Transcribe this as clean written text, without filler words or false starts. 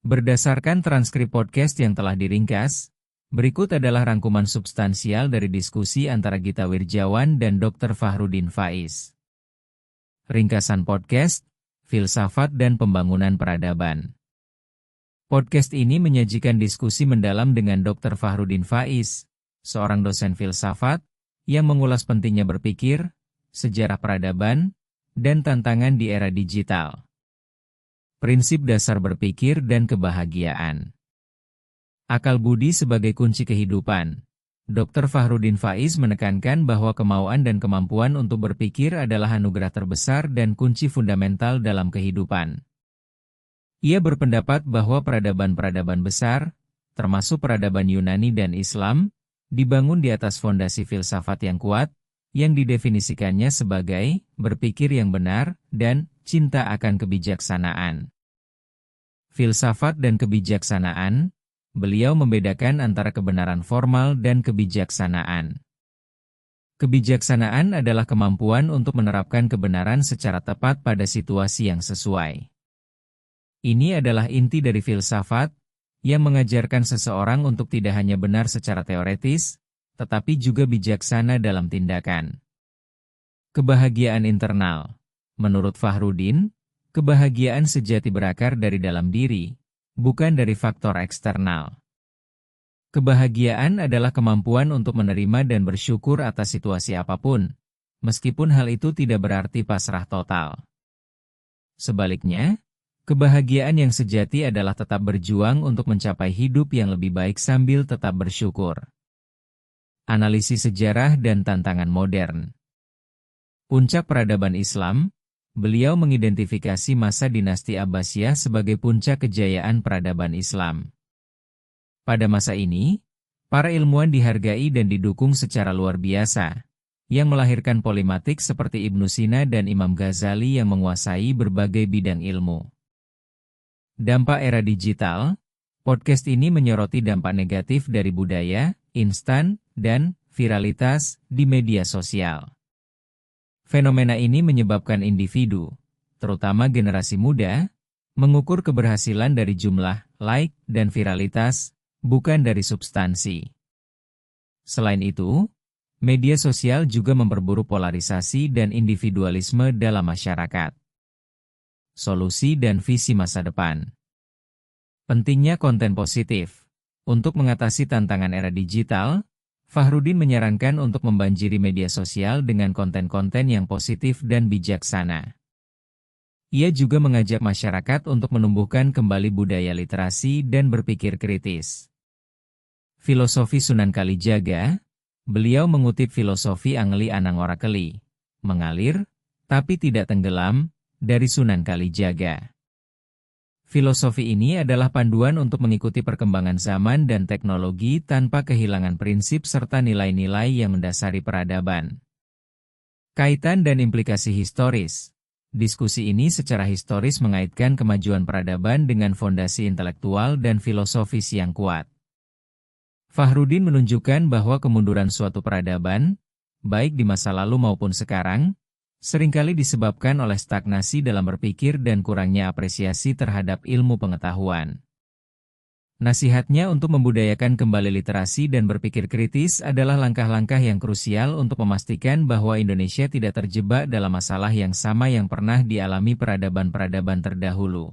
Berdasarkan transkrip podcast yang telah diringkas, berikut adalah rangkuman substansial dari diskusi antara Gita Wirjawan dan Dr. Fahrudin Faiz. Ringkasan podcast, Filsafat dan Pembangunan Peradaban. Podcast ini menyajikan diskusi mendalam dengan Dr. Fahrudin Faiz, seorang dosen filsafat, yang mengulas pentingnya berpikir, sejarah peradaban, dan tantangan di era digital. Prinsip dasar berpikir dan kebahagiaan. Akal budi sebagai kunci kehidupan. Dr. Fahrudin Faiz menekankan bahwa kemauan dan kemampuan untuk berpikir adalah anugerah terbesar dan kunci fundamental dalam kehidupan. Ia berpendapat bahwa peradaban-peradaban besar, termasuk peradaban Yunani dan Islam, dibangun di atas fondasi filsafat yang kuat, yang didefinisikannya sebagai berpikir yang benar dan cinta akan kebijaksanaan. Filsafat dan kebijaksanaan, beliau membedakan antara kebenaran formal dan kebijaksanaan. Kebijaksanaan adalah kemampuan untuk menerapkan kebenaran secara tepat pada situasi yang sesuai. Ini adalah inti dari filsafat, yang mengajarkan seseorang untuk tidak hanya benar secara teoretis, tetapi juga bijaksana dalam tindakan. Kebahagiaan internal. Menurut Fahrudin, kebahagiaan sejati berakar dari dalam diri, bukan dari faktor eksternal. Kebahagiaan adalah kemampuan untuk menerima dan bersyukur atas situasi apapun, meskipun hal itu tidak berarti pasrah total. Sebaliknya, kebahagiaan yang sejati adalah tetap berjuang untuk mencapai hidup yang lebih baik sambil tetap bersyukur. Analisis sejarah dan tantangan modern. Puncak peradaban Islam. Beliau mengidentifikasi masa dinasti Abbasiyah sebagai puncak kejayaan peradaban Islam. Pada masa ini, para ilmuwan dihargai dan didukung secara luar biasa, yang melahirkan polimatik seperti Ibnu Sina dan Imam Ghazali yang menguasai berbagai bidang ilmu. Dampak era digital. Podcast ini menyoroti dampak negatif dari budaya, instan, dan viralitas di media sosial. Fenomena ini menyebabkan individu, terutama generasi muda, mengukur keberhasilan dari jumlah like dan viralitas, bukan dari substansi. Selain itu, media sosial juga memperburuk polarisasi dan individualisme dalam masyarakat. Solusi dan visi masa depan. Pentingnya konten positif. Untuk mengatasi tantangan era digital, Fahrudin menyarankan untuk membanjiri media sosial dengan konten-konten yang positif dan bijaksana. Ia juga mengajak masyarakat untuk menumbuhkan kembali budaya literasi dan berpikir kritis. Filosofi Sunan Kalijaga. Beliau mengutip filosofi Angli Anang Orakeli, mengalir, tapi tidak tenggelam, dari Sunan Kalijaga. Filosofi ini adalah panduan untuk mengikuti perkembangan zaman dan teknologi tanpa kehilangan prinsip serta nilai-nilai yang mendasari peradaban. Kaitan dan implikasi historis. Diskusi ini secara historis mengaitkan kemajuan peradaban dengan fondasi intelektual dan filosofis yang kuat. Fahrudin menunjukkan bahwa kemunduran suatu peradaban, baik di masa lalu maupun sekarang, seringkali disebabkan oleh stagnasi dalam berpikir dan kurangnya apresiasi terhadap ilmu pengetahuan. Nasihatnya untuk membudayakan kembali literasi dan berpikir kritis adalah langkah-langkah yang krusial untuk memastikan bahwa Indonesia tidak terjebak dalam masalah yang sama yang pernah dialami peradaban-peradaban terdahulu.